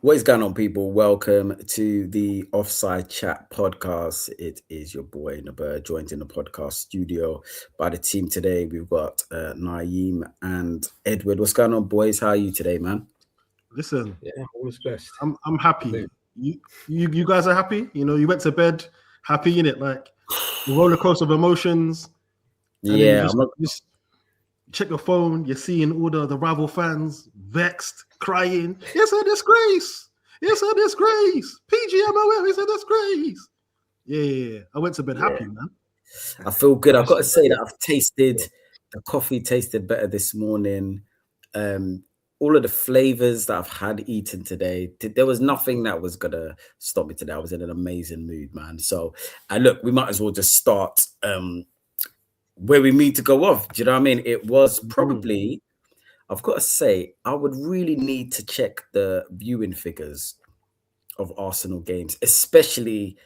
What is going on, people? Welcome to the Offside Chat podcast. It is your boy Naber, joined in the podcast studio by the team today. We've got Naeem and Edward. What's going on, boys? How are you today, man? Listen, Yeah, always best. I'm happy. You guys are happy. You went to bed happy in it, like the roller coaster of emotions, and then you Yeah, just check your phone. You're seeing all the rival fans vexed, crying. It's a disgrace. It's a disgrace. PGMOL is a disgrace. Yeah. I went to bed happy, man. I feel good. I've got to say that I've tasted the coffee. Tasted better this morning. All of the flavors that I've had eaten today, there was nothing that was gonna stop me today. I was in an amazing mood, man. So, and look, we might as well just start where we need to go off. Do you know what I mean? It was probably, I've got to say, I would really need to check the viewing figures of Arsenal games, especially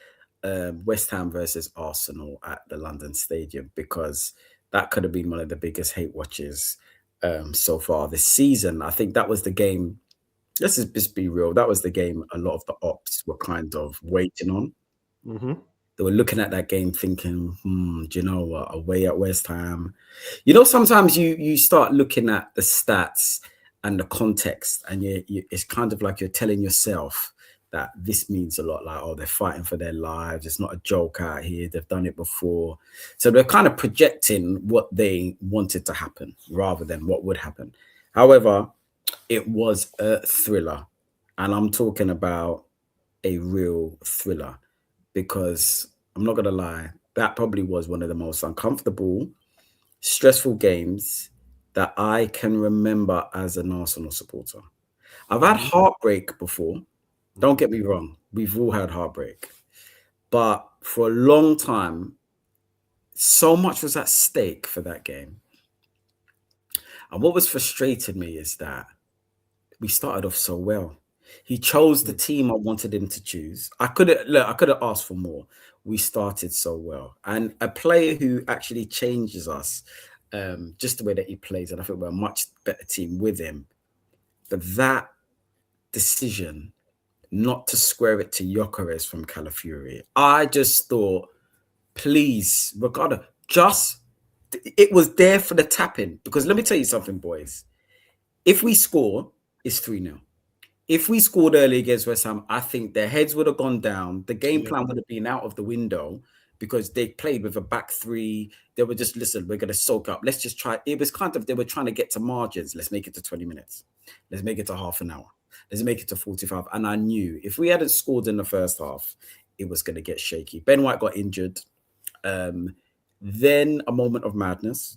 West Ham versus Arsenal at the London Stadium, because that could have been one of the biggest hate watches so far this season. I think that was the game. Let's just be real. That was the game a lot of the ops were kind of waiting on. They were looking at that game thinking, do you know what? Away at West Ham. Sometimes you start looking at the stats and the context, and it's kind of like you're telling yourself that this means a lot. Like, oh, they're fighting for their lives. It's not a joke out here. They've done it before. So they're kind of projecting what they wanted to happen rather than what would happen. However, it was a thriller. And I'm talking about a real thriller, because I'm not going to lie, that probably was one of the most uncomfortable, stressful games that I can remember as an Arsenal supporter. I've had heartbreak before. Don't get me wrong. We've all had heartbreak. But for a long time, so much was at stake for that game. And what was frustrated me is that we started off so well. He chose the team I wanted him to choose. I could have asked for more. We started so well. And a player who actually changes us, just the way that he plays, and I think we're a much better team with him. But that decision not to square it to Gyökeres from Calafiori, I just thought, please, Ricardo, it was there for the tapping. Because let me tell you something, boys. If we score, it's 3-0. If we scored early against West Ham, I think their heads would have gone down. The game plan would have been out of the window, because they played with a back three. They were just, listen, we're going to soak up. Let's just try. It was kind of, they were trying to get to margins. Let's make it to 20 minutes. Let's make it to half an hour. Let's make it to 45. And I knew if we hadn't scored in the first half, it was going to get shaky. Ben White got injured. Then a moment of madness.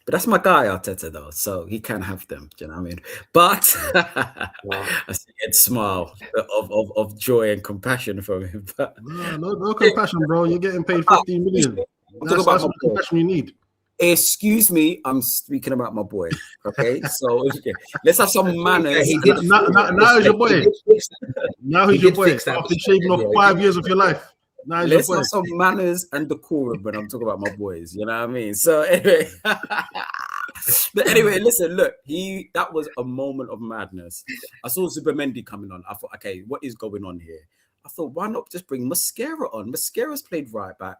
But that's my guy, Arteta, though, so he can have them. Do you know what I mean? But I see a smile of joy and compassion from him. But No compassion, bro. You're getting paid 15 million. That's what compassion you need. Excuse me, I'm speaking about my boy. Okay, so let's have some manners. Now he's your boy. Now he's your boy. After shaving off 5 years of your life. Let's have some manners and decorum when I'm talking about my boys. You know what I mean? So anyway, listen, look, that was a moment of madness. I saw Zubimendi coming on. I thought, okay, what is going on here? I thought, why not just bring Mascara on? Mascara's played right back.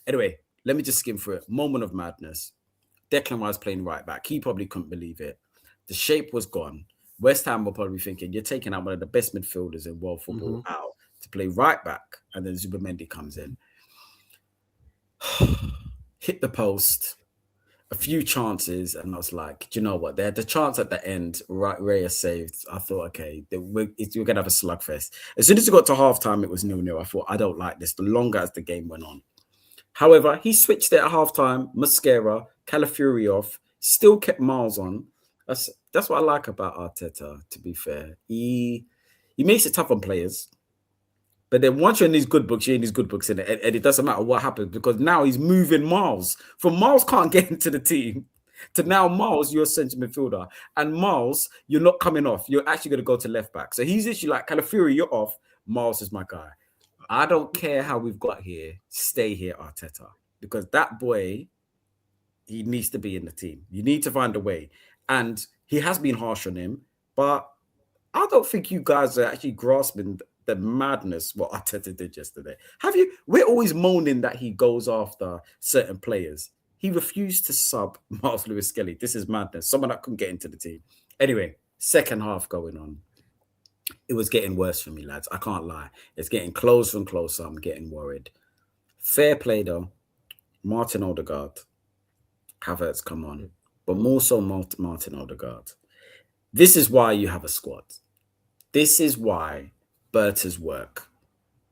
Anyway, let me just skim through it. Moment of madness. Declan Rice playing right back. He probably couldn't believe it. The shape was gone. West Ham were probably thinking, you're taking out one of the best midfielders in world football out to play right back, and then Zubimendi comes in. Hit the post, a few chances, and I was like, do you know what? They had the chance at the end, Raya saved. I thought, okay, we're going to have a slugfest. As soon as it got to halftime, it was 0-0. I thought, I don't like this, the longer as the game went on. However, he switched it at halftime, Mascara, Calafiori off, still kept Miles on. That's what I like about Arteta, to be fair. He makes it tough on players. But then once you're in these good books, you're in these good books, and it doesn't matter what happens, because now he's moving Miles. From Miles can't get into the team to now Miles, you're a centre midfielder. And Miles, you're not coming off. You're actually going to go to left back. So he's actually like, Calafiori, you're off. Miles is my guy. I don't care how we've got here. Stay here, Arteta. Because that boy, he needs to be in the team. You need to find a way. And he has been harsh on him, but I don't think you guys are actually grasping the madness what Arteta did yesterday. Have you? We're always moaning that he goes after certain players. He refused to sub Miles Lewis Skelly. This is madness. Someone that couldn't get into the team. Anyway, second half going on. It was getting worse for me, lads. I can't lie. It's getting closer and closer. I'm getting worried. Fair play though. Martin Odegaard. Havertz, come on. But more so Martin Odegaard. This is why you have a squad. This is why Berta's work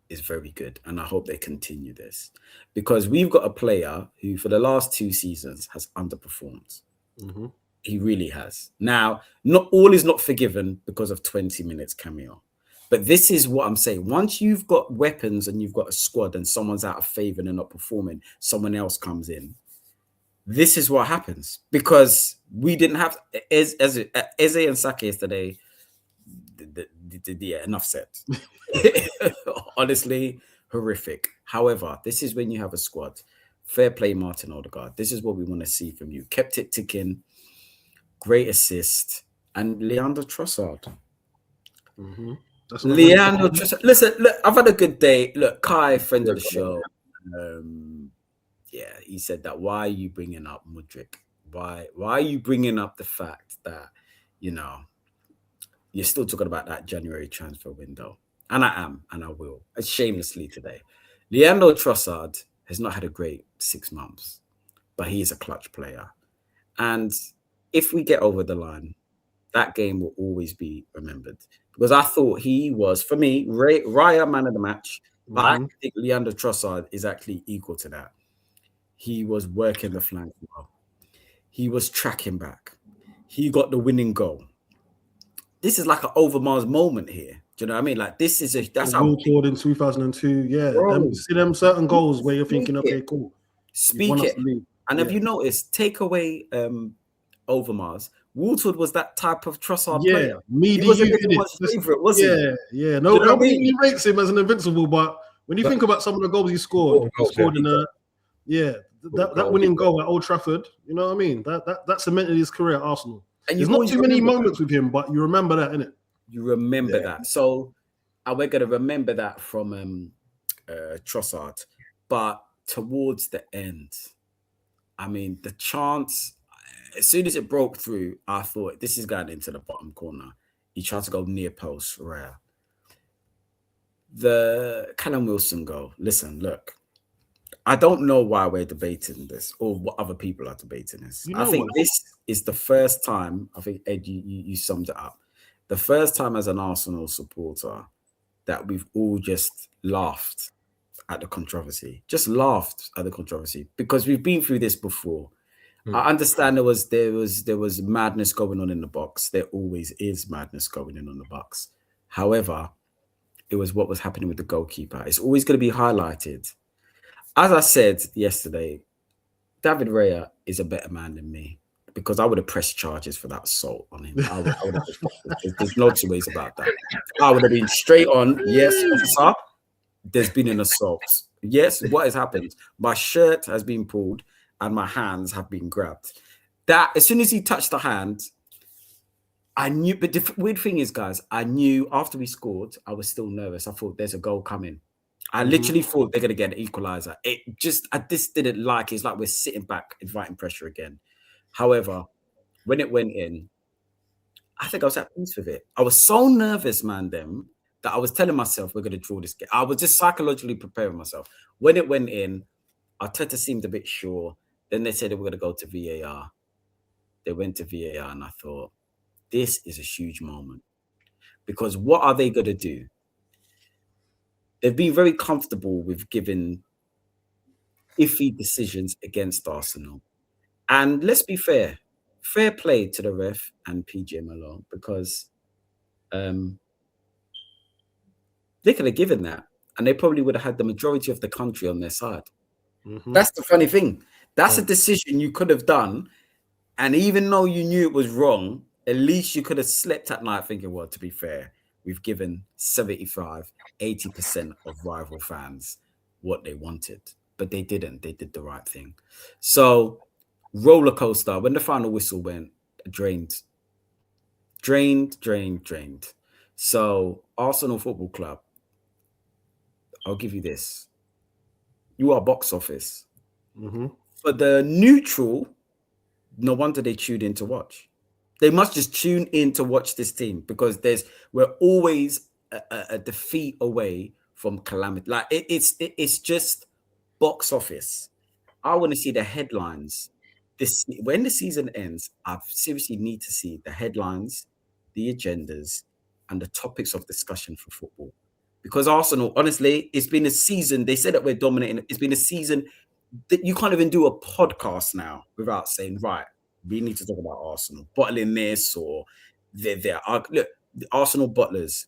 is very good. And I hope they continue this. Because we've got a player who, for the last 2 seasons, has underperformed. Mm-hmm. He really has. Now, not all is not forgiven because of 20 minutes cameo. But this is what I'm saying. Once you've got weapons and you've got a squad and someone's out of favor and not performing, someone else comes in. This is what happens. Because we didn't have Eze and Saka yesterday. Yeah, enough said. Honestly, horrific. However, this is when you have a squad. Fair play, Martin Odegaard. This is what we want to see from you. Kept it ticking. Great assist. And Leandro Trossard. Mm-hmm. Leandro Trossard. Listen, look, I've had a good day. Look, Kai, friend of the show. Yeah, he said that. Why are you bringing up Mudryk? Why are you bringing up the fact that, you're still talking about that January transfer window? And I am, and I will. Shamelessly today. Leandro Trossard has not had a great 6 months, but he is a clutch player. And if we get over the line, that game will always be remembered. Because I thought he was, for me, Raya man of the match. But I think Leandro Trossard is actually equal to that. He was working the flank well. He was tracking back. He got the winning goal. This is like an Overmars moment here. Do you know what I mean? Like, this is that's how Woodward in 2002. Yeah, see them certain goals where you're thinking, okay, cool. Speak it. And have you noticed? Take away Overmars. Woodward was that type of Trossard player. He was everyone's favorite, wasn't he? Yeah. No, nobody rates him as an invincible, but when you think about some of the goals he scored in that winning goal at Old Trafford, you know what I mean? That cemented his career at Arsenal. And there's not too many moments with him, but you remember that, innit? You remember that. So we're going to remember that from Trossard. But towards the end, I mean, the chance, as soon as it broke through, I thought, this is going into the bottom corner. He tried to go near post, rare. The Callum Wilson goal. Listen, look. I don't know why we're debating this or what other people are debating this. I think this is the first time, I think, Ed, you summed it up. The first time as an Arsenal supporter that we've all just laughed at the controversy. Just laughed at the controversy because we've been through this before. I understand there was madness going on in the box. There always is madness going on the box. However, it was what was happening with the goalkeeper. It's always going to be highlighted. As I said yesterday, David Raya is a better man than me because I would have pressed charges for that assault on him. I would have, there's no two ways about that. I would have been straight on. Yes, officer, there's been an assault. Yes, what has happened? My shirt has been pulled and my hands have been grabbed. That as soon as he touched the hand, I knew. But the weird thing is, guys, I knew after we scored, I was still nervous. I thought there's a goal coming. I literally thought they're going to get an equalizer. I just didn't like it. It's like we're sitting back, inviting pressure again. However, when it went in, I think I was at peace with it. I was so nervous, man, then, that I was telling myself we're going to draw this game. I was just psychologically preparing myself. When it went in, Arteta seemed a bit sure. Then they said they were going to go to VAR. They went to VAR, and I thought, this is a huge moment. Because what are they going to do? They've been very comfortable with giving iffy decisions against Arsenal. And let's be fair. Fair play to the ref and PJ Malone because they could have given that. And they probably would have had the majority of the country on their side. That's the funny thing. That's a decision you could have done. And even though you knew it was wrong, at least you could have slept at night thinking, well, to be fair, we've given 75, 80% of rival fans what they wanted. But they didn't. They did the right thing. So, roller coaster. When the final whistle went, drained. So Arsenal Football Club, I'll give you this. You are box office. Mm-hmm. For the neutral, no wonder they tune in to watch. They must just tune in to watch this team because we're always a defeat away from calamity. Like it's just box office. I want to see the headlines. When the season ends, I seriously need to see the headlines, the agendas, and the topics of discussion for football. Because Arsenal, honestly, it's been a season. They said that we're dominating. It's been a season that you can't even do a podcast now without saying, right, we need to talk about Arsenal bottling this or they're there. Look, the Arsenal bottlers,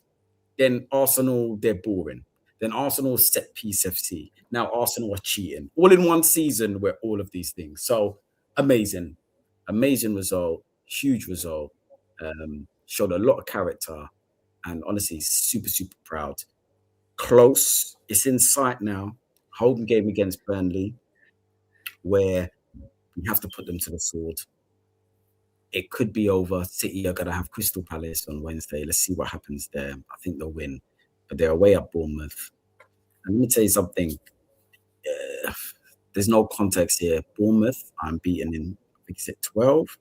then Arsenal, they're boring. Then Arsenal set piece FC. Now Arsenal are cheating. All in one season where all of these things. So amazing. Amazing result. Huge result. Showed a lot of character. And honestly, super, super proud. Close. It's in sight now. Home game against Burnley, where we have to put them to the sword. It could be over. City are going to have Crystal Palace on Wednesday. Let's see what happens there. I think they'll win, but they're away at Bournemouth. And let me tell you something. There's no context here. Bournemouth, I'm beaten in, I think it's at 12.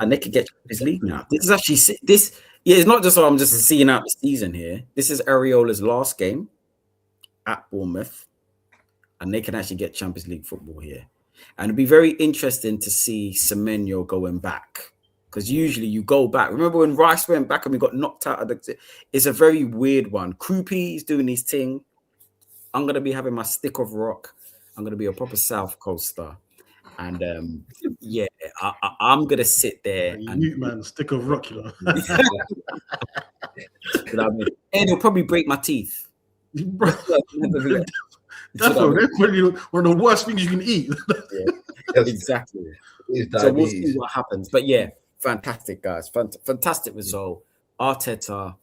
And they could get Champions League now. This is actually, yeah, it's not just I'm just seeing out the season here. This is Areola's last game at Bournemouth. And they can actually get Champions League football here. And it'd be very interesting to see Semenyo going back. Because usually you go back. Remember when Rice went back and we got knocked out of the... It's a very weird one. Krupi is doing his thing. I'm going to be having my stick of rock. I'm going to be a proper South Coaster. And yeah, I'm going to sit there. Man, stick of rock, you know. And it'll probably break my teeth. That's probably one of the worst things you can eat. Yeah, exactly. So we'll see what happens. But yeah, fantastic, guys. Fantastic result. Arteta,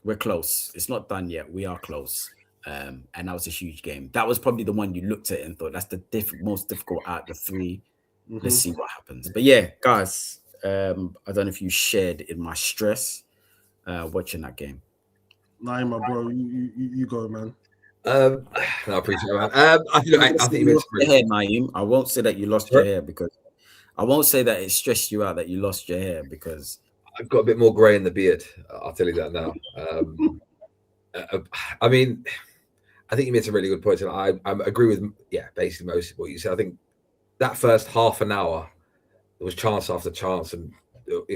we're close. It's not done yet. We are close. And that was a huge game. That was probably the one you looked at and thought that's the most difficult out of the three. Mm-hmm. Let's see what happens. But yeah, guys, I don't know if you shared in my stress watching that game. Nah, my bro, you go, man. No, I appreciate that. I think you lost your hair, Naeem. I won't say that you lost your hair because I won't say that it stressed you out that you lost your hair because I've got a bit more grey in the beard. I'll tell you that now. I mean, I think you made some really good points, and I agree with basically most of what you said. I think that first half an hour, there was chance after chance, and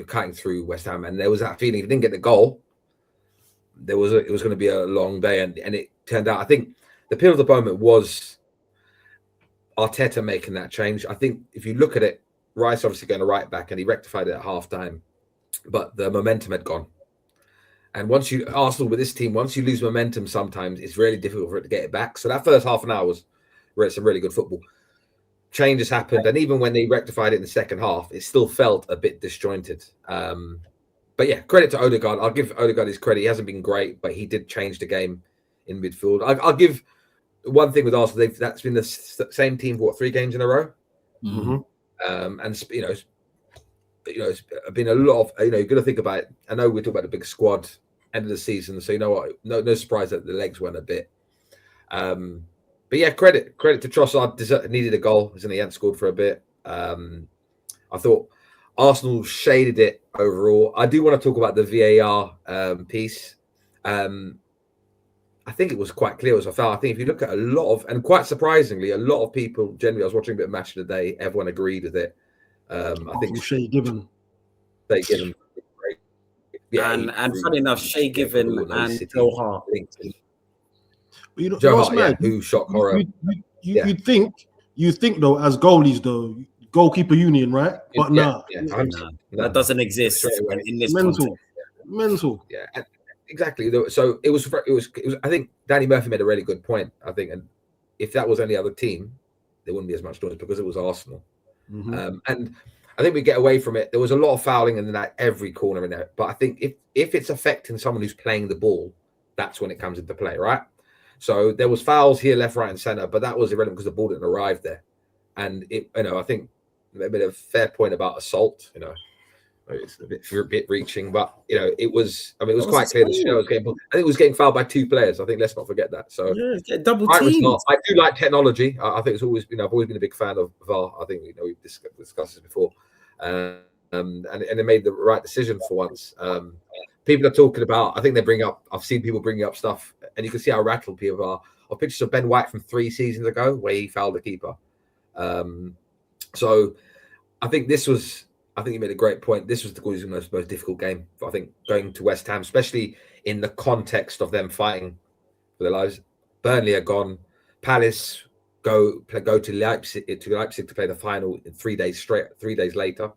cutting through West Ham, and there was that feeling if you didn't get the goal, it was going to be a long day, and it turned out. I think the pill of the moment was Arteta making that change. I think if you look at it, Rice obviously going to right back, and he rectified it at half time, but the momentum had gone. And Arsenal with this team, once you lose momentum, sometimes it's really difficult for it to get it back. So that first half an hour was some really good football. Changes happened, and even when they rectified it in the second half, it still felt a bit disjointed. But yeah, credit to Odegaard. I'll give Odegaard his credit. He hasn't been great, but he did change the game in midfield. I'll give one thing with Arsenal. That's been the same team for 3 games in a row. Mm-hmm. And it's been a lot of you've got to think about it. I know we're talking about the big squad end of the season, so you know what? No surprise that the legs went a bit. But yeah, credit to Trossard. Needed a goal, isn't he? He hadn't scored for a bit. I thought Arsenal shaded it overall. I do want to talk about the VAR piece. I think it was quite clear as I felt. I think if you look at a lot of, and quite surprisingly, a lot of people generally, I was watching a bit of Match of the Day, everyone agreed with it. I think Shay Given. Yeah, and funny enough, Shay Given and Joe Hart. You know, Joe Hart, who shot horror. You think though, as goalies though, goalkeeper union, right? But that doesn't exist in this mental. Yeah, exactly. So it was. I think Danny Murphy made a really good point. I think, and if that was any other team, there wouldn't be as much noise because it was Arsenal. Mm-hmm. And I think we get away from it. There was a lot of fouling in that every corner in there. But I think if it's affecting someone who's playing the ball, that's when it comes into play, right? So there was fouls here, left, right, and centre, but that was irrelevant because the ball didn't arrive there. And I think they made a fair point about assault. It's a bit reaching, but you know, it was. I mean, it was That quite was clear the show was getting. I think it was getting fouled by 2 players. I think let's not forget that. So yeah, get double right teamed. result. I do like technology. I think it's always. I've always been a big fan of VAR. I think we've discussed this before, and they made the right decision for once. People are talking about. I think they bring up. I've seen people bringing up stuff, and you can see how rattled people are. Of pictures of Ben White from 3 seasons ago, where he fouled the keeper. So I think this was. I think you made a great point. This was the most difficult game. I think going to West Ham, especially in the context of them fighting for their lives. Burnley are gone. Palace go to Leipzig to play the final in 3 days straight. 3 days later,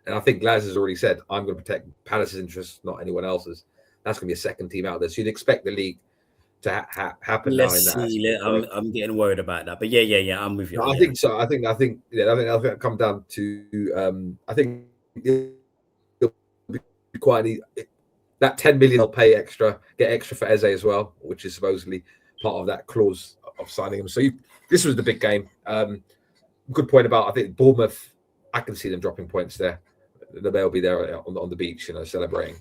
and I think Glaz has already said, "I'm going to protect Palace's interests, not anyone else's." That's going to be a second team out there, so you'd expect the league to happen now. Let's see. I'm getting worried about that, but yeah, I'm with you. I think so. I think that'll come down to. I think it'll be quite that 10 million they'll pay extra, get extra for Eze as well, which is supposedly part of that clause of signing him. So this was the big game. Good point about I think Bournemouth. I can see them dropping points there. They'll be there on the beach, celebrating.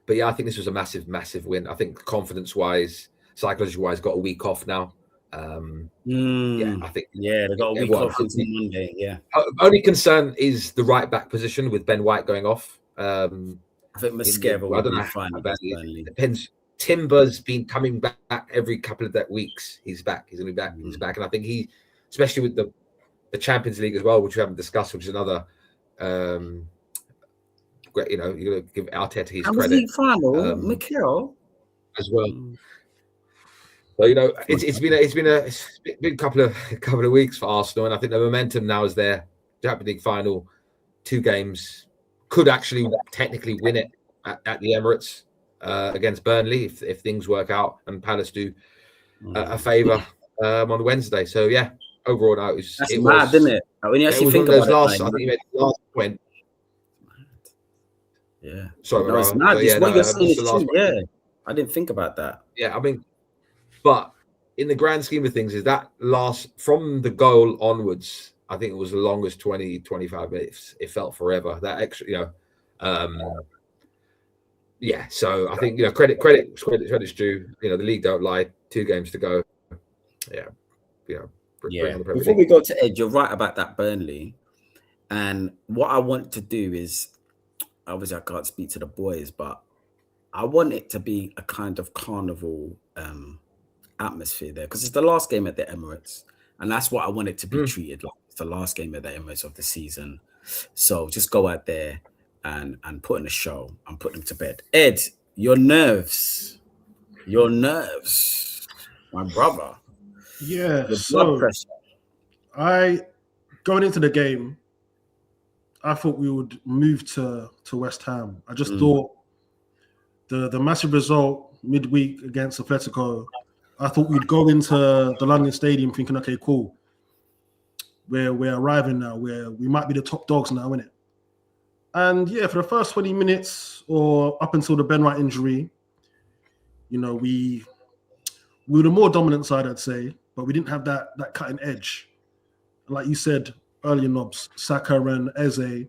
But yeah, I think this was a massive win. I think confidence-wise, psychology-wise, got a week off now. Yeah, I think. Yeah, they got a week off until Monday. Yeah. Only concern is the right back position with Ben White going off. I think Mascara will be fine. It depends. Timber's been coming back every couple of weeks. He's back. He's going to be back. He's back, and I think he, especially with the Champions League as well, which we haven't discussed, which is another. Great, you're going to give Arteta his credit. League final, Mikel as well. So it's been a couple of weeks for Arsenal, and I think the momentum now is there. Champions League final, 2 games, could actually technically win it at the Emirates against Burnley if things work out and Palace do a favour on Wednesday. So yeah, overall now it mad, isn't it? When you actually think about it, I think you made the last point. Yeah. Sorry, it's mad. What you're saying is true. Yeah. I didn't think about that. Yeah, I mean, but in the grand scheme of things, is that from the goal onwards, I think it was the longest 20, 25 minutes. It felt forever. That extra, yeah. So I think credit's due. The league don't lie. 2 games to go. Yeah. Before we go to Ed, you're right about that Burnley. And what I want to do is, obviously I can't speak to the boys, but I want it to be a kind of carnival atmosphere there, because it's the last game at the Emirates, and that's what I want it to be treated like. It's the last game at the Emirates of the season. So just go out there and put in a show and put them to bed. Ed, your nerves, my brother. Yeah, the blood pressure. Going into the game, I thought we would move to West Ham. I just thought the massive result midweek against Atletico, I thought we'd go into the London Stadium thinking, okay, cool. We're arriving now, where we might be the top dogs now, innit? And yeah, for the first 20 minutes or up until the Ben White injury, we were the more dominant side, I'd say, but we didn't have that cutting edge. Like you said earlier, Nobs, Saka and Eze,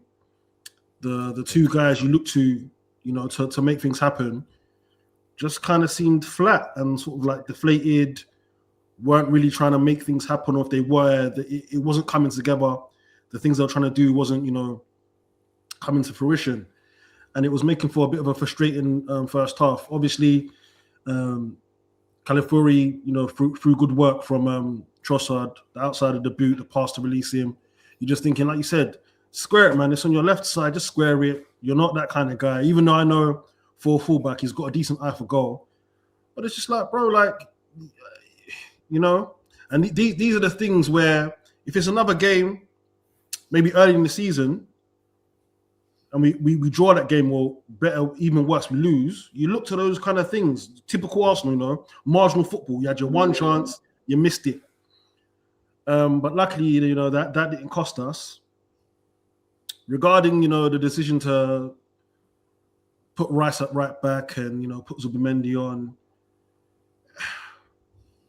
the 2 guys you look to, to make things happen, just kind of seemed flat and sort of like deflated, weren't really trying to make things happen, or if they were, it wasn't coming together. The things they were trying to do wasn't, coming to fruition. And it was making for a bit of a frustrating first half. Obviously, Calafiori, through good work from Trossard, the outside of the boot, the pass to release him. You're just thinking, like you said, square it, man. It's on your left side, just square it. You're not that kind of guy. Even though I know for a fullback, he's got a decent eye for goal. But it's just like, bro, and these are the things where if it's another game, maybe early in the season, and we draw that game, or better, even worse, we lose, you look to those kind of things. Typical Arsenal, marginal football. You had your one chance, you missed it. But luckily, that didn't cost us. Regarding, the decision to put Rice up right back and, put Zubimendi on,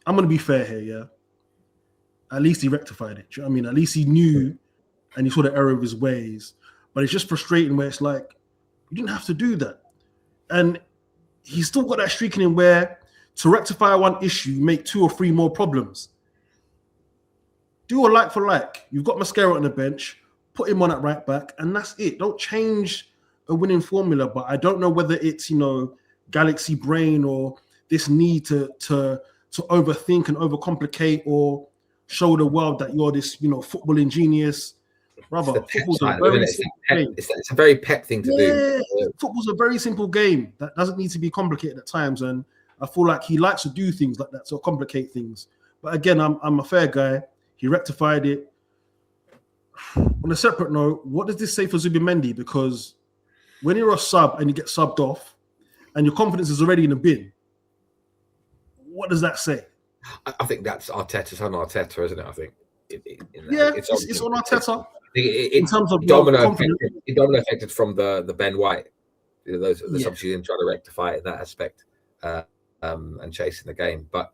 I'm going to be fair here, yeah? At least he rectified it. Do you know what I mean? At least he knew and he saw the error of his ways. But it's just frustrating where it's like, you didn't have to do that. And he's still got that streak in him where to rectify one issue, you make 2 or 3 more problems. Do a like for like. You've got Mascara on the bench, put him on at right back, and that's it. Don't change a winning formula. But I don't know whether it's, galaxy brain or this need to overthink and overcomplicate or show the world that you're this, footballing genius. Brother, football's a very simple game. It's a very Pep thing to do. Football's a very simple game that doesn't need to be complicated at times. And I feel like he likes to do things like that, to complicate things. But again, I'm a fair guy. He rectified it. On a separate note, what does this say for Zubimendi? Because when you're a sub and you get subbed off and your confidence is already in the bin, what does that say? I think that's Arteta's on Arteta, isn't it? I think. It's on Arteta. In terms of domino affected from the Ben White, the substitution trying to rectify it in that aspect, and chasing the game. But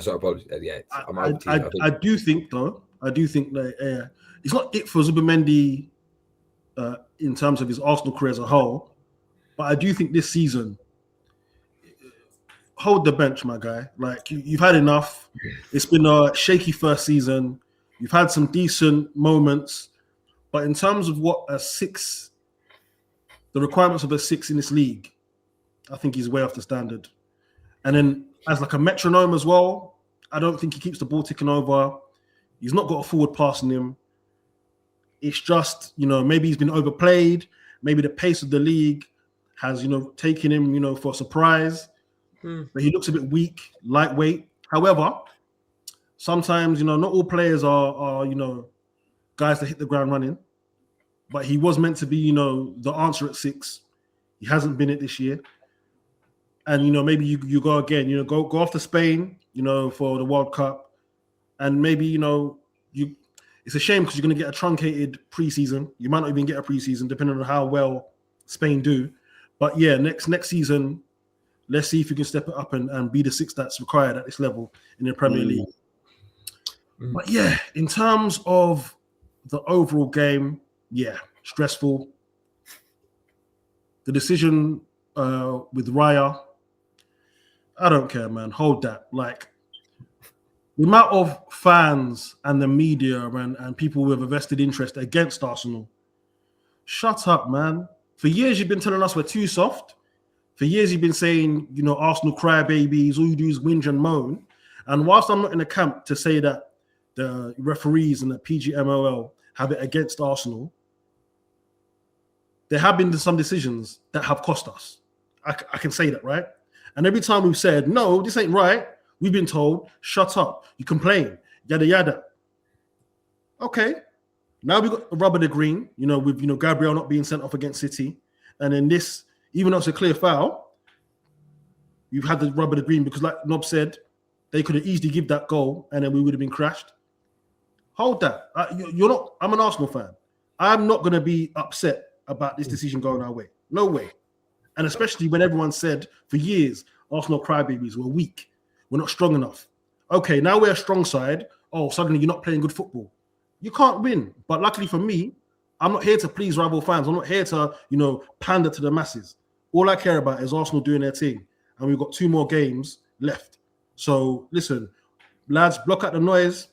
sorry, apologies. I do think that it's not it for Zubimendi in terms of his Arsenal career as a whole, but I do think this season, hold the bench, my guy. Like you've had enough. It's been a shaky first season. You've had some decent moments, but in terms of what a 6, the requirements of a 6 in this league, I think he's way off the standard. And then as like a metronome as well, I don't think he keeps the ball ticking over. He's not got a forward pass in him. It's just, maybe he's been overplayed. Maybe the pace of the league has, taken him, for a surprise. But he looks a bit weak, lightweight. However, sometimes, not all players are guys that hit the ground running. But he was meant to be, the answer at 6. He hasn't been it this year. And, maybe you go again, go off to Spain, for the World Cup. And maybe, it's a shame because you're going to get a truncated preseason. You might not even get a preseason, depending on how well Spain do. But next season, let's see if you can step it up and be the 6 that's required at this level in the Premier League. But in terms of the overall game, stressful. The decision with Raya, I don't care, man. Hold that. Like, the amount of fans and the media and people with a vested interest against Arsenal, shut up, man. For years, you've been telling us we're too soft. For years, you've been saying, Arsenal crybabies, all you do is whinge and moan. And whilst I'm not in the camp to say that the referees and the PGMOL have it against Arsenal, there have been some decisions that have cost us. I can say that, right? And every time we've said, no, this ain't right, we've been told, shut up, you complain, yada, yada. Okay, now we've got rubber the green, with, Gabriel not being sent off against City. And then this, even though it's a clear foul, you've had the rubber the green because, like Nob said, they could have easily given that goal and then we would have been crashed. Hold that. I'm an Arsenal fan. I'm not going to be upset about this decision going our way. No way. And especially when everyone said for years, Arsenal crybabies were weak. We're not strong enough. Okay, now we're a strong side. Oh, suddenly you're not playing good football. You can't win. But luckily for me, I'm not here to please rival fans. I'm not here to, pander to the masses. All I care about is Arsenal doing their thing. And we've got 2 more games left. So listen, lads, block out the noise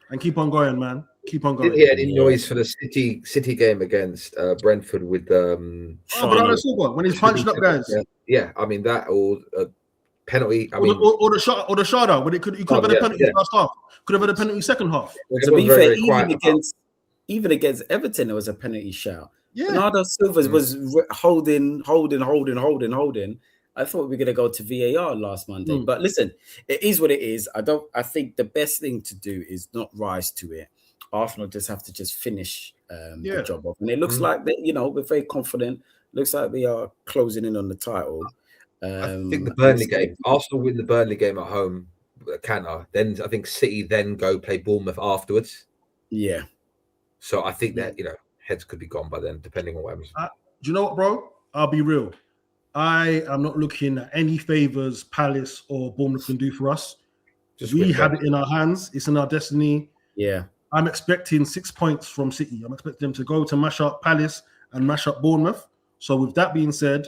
and keep on going, man. Keep on going. Didn't hear any noise for the City game against Brentford with Bernardo Silva when he's punching up guys. Yeah, I mean that or penalty. Or the shot out when he could have had a penalty first half. Could have had a penalty second half. To be fair, even against Everton, there was a penalty shout. Yeah. Bernardo Silva was holding. I thought we were going to go to VAR last Monday. But listen, it is what it is. I think the best thing to do is not rise to it. Arsenal just have to finish the job off. And it looks like that, we're very confident. Looks like we are closing in on the title. I think the Burnley game, Arsenal win the Burnley game at home, Cantor. Then I think City then go play Bournemouth afterwards. Yeah. So I think that, heads could be gone by then, depending on what happens. Do you know what, bro? I'll be real. I am not looking at any favours Palace or Bournemouth can do for us. We have it in our hands. It's in our destiny. Yeah. I'm expecting 6 points from City. I'm expecting them to go to mash up Palace and mash up Bournemouth. So with that being said,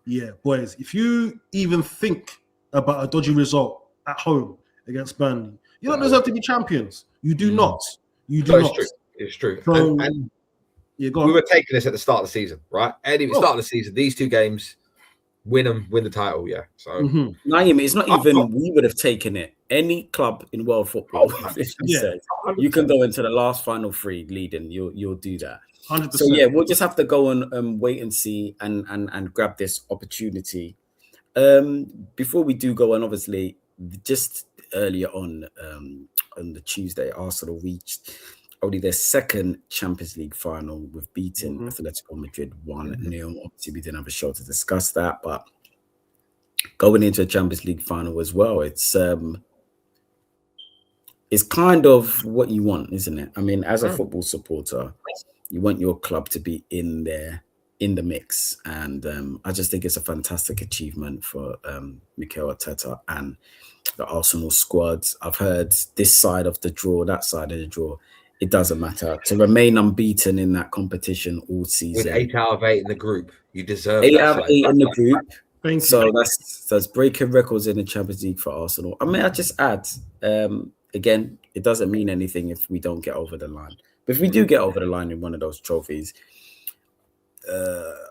yeah, boys, if you even think about a dodgy result at home against Burnley, you don't deserve to be champions. You do not. You do not. It's true. So, And yeah, go we on. were taking this at the start of the season, right? Anyway, start of the season, these 2 games, win the title, yeah. So Naeem, it's not even we would have taken it. Any club in world football, says, you can go into the last final 3 leading. You'll do that. 100%. So yeah, we'll just have to go and wait and see and grab this opportunity. Before we do go on, obviously, just earlier on the Tuesday, Arsenal reached only their 2nd Champions League final with beating Atletico Madrid 1-0. Obviously, we didn't have a show to discuss that, but going into a Champions League final as well, it's kind of what you want, isn't it? I mean, as a football supporter, you want your club to be in there, in the mix. And I just think it's a fantastic achievement for Mikel Arteta and the Arsenal squad. I've heard this side of the draw, that side of the draw. It doesn't matter. To remain unbeaten in that competition all season. With 8 out of 8 in the group, you deserve 8 out of 8 in the group. Thank so you. that's breaking records in the Champions League for Arsenal. I mean, I just add, again, it doesn't mean anything if we don't get over the line. But if we do get over the line in one of those trophies,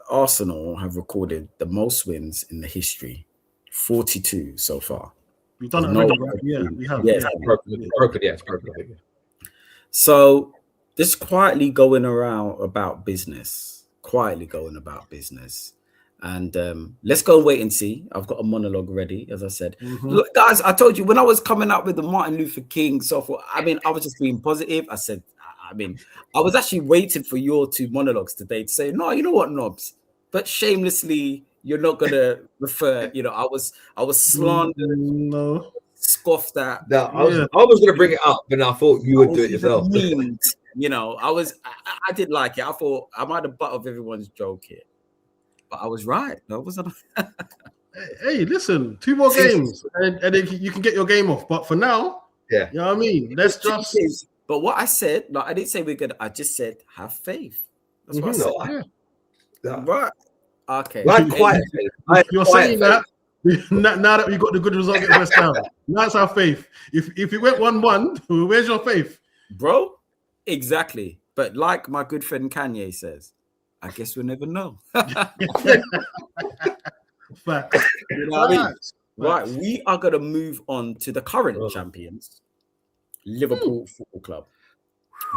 Arsenal have recorded the most wins in the history, 42 so far. We've done it already, right? Yeah, we have. Yeah, it's broken. So just quietly going around about business, And let's go and wait and see. I've got a monologue ready, as I said. Look, guys, I told you when I was coming up with the Martin Luther King software, I mean, I was just being positive. I said, I was actually waiting for your 2 monologues today to say, no, you know what, Nobs? But shamelessly, you're not going to refer, I was slandered, scoffed at. No, I was going to bring it up, but I thought you would do it yourself. Memed, I did like it. I thought I might have butt of everyone's joke here. But I was right. No, wasn't I? Hey, listen, 2 more games, and then you can get your game off. But for now, you know what I mean? Let's just. But what I said, I didn't say we're good. I just said have faith. That's what I said. Right. Okay. Like quiet faith. You're saying that now that we got the good result against West Ham. That's our faith. If it went 1-1, where's your faith, bro? Exactly. But like my good friend Kanye says, I guess we'll never know. Fact. You know what I mean? Right, we are going to move on to the current champions, Liverpool Football Club,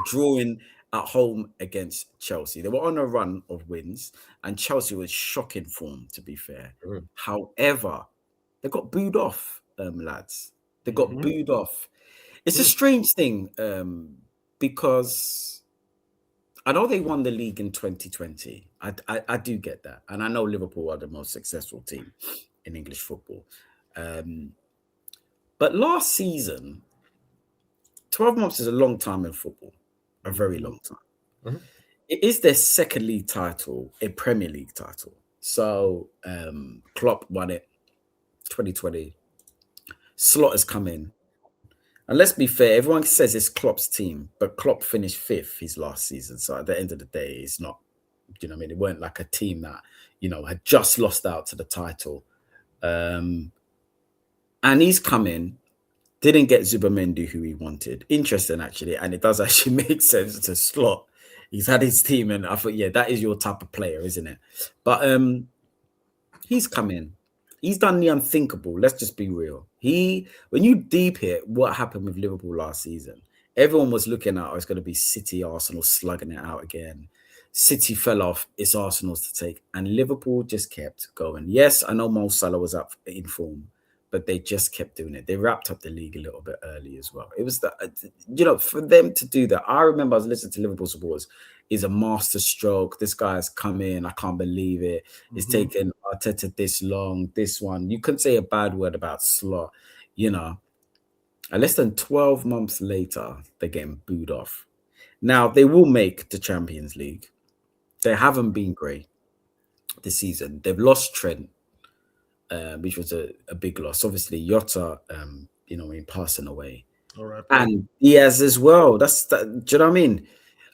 drawing at home against Chelsea. They were on a run of wins, and Chelsea was shocking form, to be fair. However, they got booed off, lads. They got booed off. It's a strange thing because I know they won the league in 2020. I do get that. And I know Liverpool are the most successful team in English football. But last season, 12 months is a long time in football, a very long time. It is their second league title, a Premier League title. So Klopp won it 2020. Slot has come in. And let's be fair, everyone says it's Klopp's team, but Klopp finished 5th his last season. So at the end of the day, it's not, you know what I mean? It weren't like a team that, had just lost out to the title. And he's come in, didn't get Zubamendi who he wanted. Interesting, actually. And it does actually make sense to Slot. He's had his team, and I thought, yeah, that is your type of player, isn't it? But he's come in. He's done the unthinkable. Let's just be real. When you deep hit what happened with Liverpool last season, everyone was looking at, it's going to be City, Arsenal slugging it out again. City fell off. It's Arsenal's to take. And Liverpool just kept going. Yes, I know Mo Salah was up in form, but they just kept doing it. They wrapped up the league a little bit early as well. It was for them to do that. I remember I was listening to Liverpool supporters. Is a master stroke. This guy's come in. I can't believe it. It's taken Arteta this long. This one. You couldn't say a bad word about Slot, And less than 12 months later, they're getting booed off. Now, they will make the Champions League. They haven't been great this season. They've lost Trent, which was a big loss. Obviously, Jota, passing away. All right. And Diaz as well. Do you know what I mean?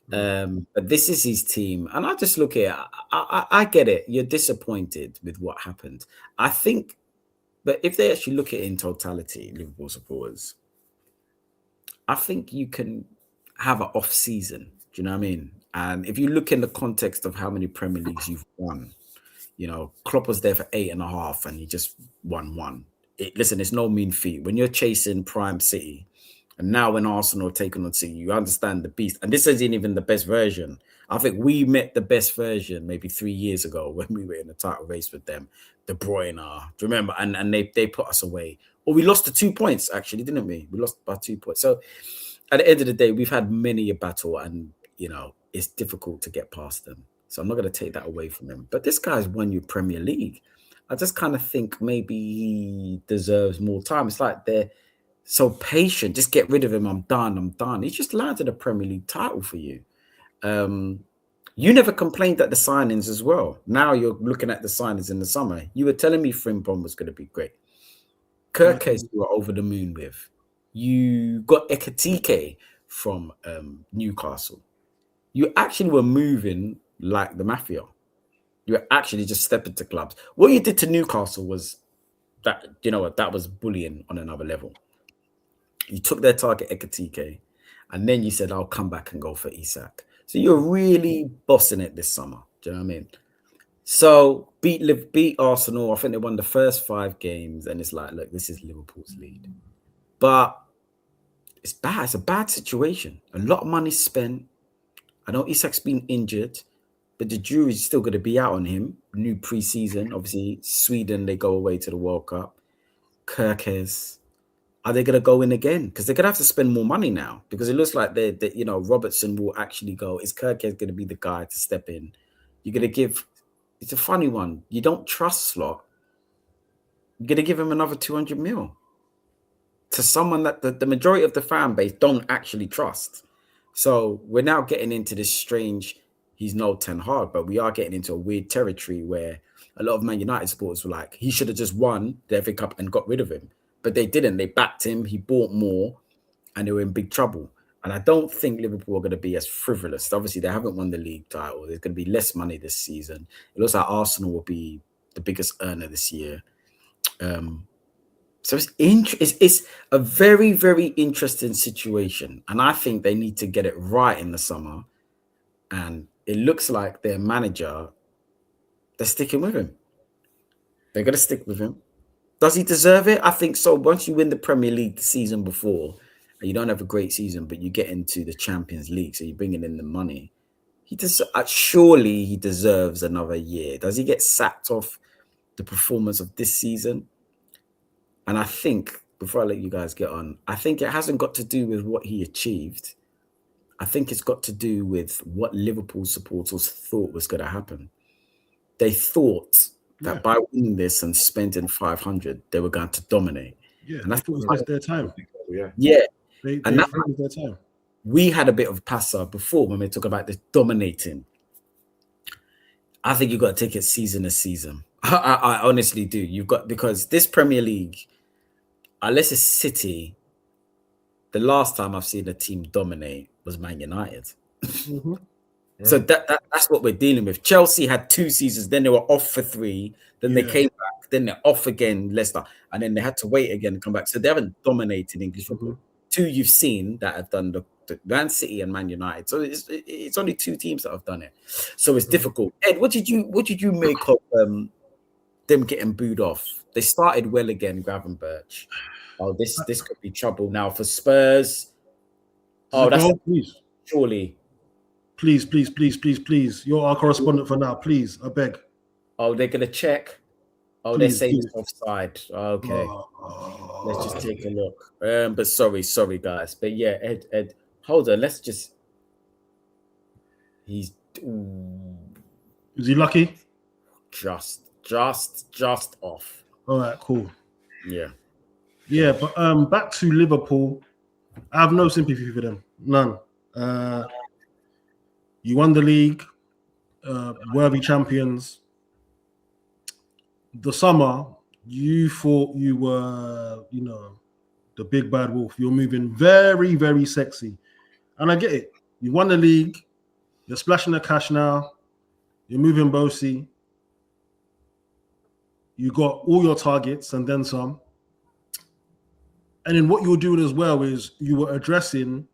But this is his team, and I just look at it. I get it. You're disappointed with what happened. I think, but if they actually look at it in totality, Liverpool supporters, I think you can have an off season. Do you know what I mean? And if you look in the context of how many Premier Leagues you've won, you know, Klopp was there for 8.5 and he just won one. Listen, it's no mean feat. When you're chasing Prime City, and now when Arsenal are taking on City, you understand the beast. And this isn't even the best version. I think we met the best version maybe 3 years ago when we were in the title race with them. De Bruyne, do you remember? And they put us away. Or we lost to 2 points, actually, didn't we? We lost by 2 points. So at the end of the day, we've had many a battle, and you know, it's difficult to get past them. So I'm not going to take that away from him. But this guy's won you Premier League. I just kind of think maybe he deserves more time. It's like they're so patient. Just get rid of him. I'm done. He's just landed a Premier League title for you. You never complained at the signings as well. Now you're looking at the signings in the summer. You were telling me Frimpong was going to be great. Kirkes you were over the moon with. You got Ekatike from Newcastle. You actually were moving like the mafia. You were actually just stepping to clubs. What you did to Newcastle was that, you know what, that was bullying on another level. You took their target Ekatike, and then you said, I'll come back and go for Isak. So you're really bossing it this summer. Do you know what I mean? So beat Arsenal. I think they won the first 5 games, and it's like, look, this is Liverpool's lead. But it's bad. It's a bad situation. A lot of money spent. I know Isak's been injured, but the jury's still going to be out on him. New pre-season. Obviously, Sweden, they go away to the World Cup. Kirkes, are they going to go in again? Because they're going to have to spend more money now, because it looks like they you know, Robertson will actually go. Is Kirkes going to be the guy to step in? You're going to give, it's a funny one. You don't trust Slot. You're going to give him another 200 mil to someone that the majority of the fan base don't actually trust. So we're now getting into this strange, he's no Ten Hag, but we are getting into a weird territory where a lot of Man United supporters were like, he should have just won the FA Cup and got rid of him. But they didn't. They backed him. He bought more, and they were in big trouble. And I don't think Liverpool are going to be as frivolous. Obviously, they haven't won the league title. There's going to be less money this season. It looks like Arsenal will be the biggest earner this year. So it's a very, very interesting situation. And I think they need to get it right in the summer. And it looks like their manager, they're sticking with him. They're going to stick with him. Does he deserve it? I think so. Once you win the Premier League the season before, and you don't have a great season, but you get into the Champions League, so you're bringing in the money, surely he deserves another year. Does he get sacked off the performance of this season? And I think, before I let you guys get on, I think it hasn't got to do with what he achieved. I think it's got to do with what Liverpool supporters thought was going to happen. They thought that by winning this and spending 500, they were going to dominate. Yeah, and they thought it was their time. Yeah. They and thought it was their time. We had a bit of passer before when we talk about this dominating. I think you've got to take it season to season. I honestly do. You've got, because this Premier League, unless it's City, the last time I've seen a team dominate was Man United. Mm-hmm. So that's what we're dealing with. Chelsea had 2 seasons, then they were off for 3, then they came back, then they're off again, Leicester, and then they had to wait again and come back. So they haven't dominated English football. 2 you've seen that have done the Man City and Man United. So it's only 2 teams that have done it. So it's difficult. Ed, what did you make of them getting booed off? They started well again, Gravenberch. Oh, this could be trouble now for Spurs. Oh, that's please. Surely. Please. You're our correspondent for now. Please, I beg. Oh, they're gonna check. Oh, they're saying it's offside. Okay. Let's just take a look. But sorry, guys. But yeah, Ed, hold on. Let's just. Is he lucky? Just off. All right, cool. Yeah, but back to Liverpool. I have no sympathy for them. None. You won the league, worthy champions. The summer, you thought you were, the big bad wolf. You're moving very, very sexy. And I get it. You won the league. You're splashing the cash now. You're moving Bosi. You got all your targets and then some. And then what you were doing as well is you were addressing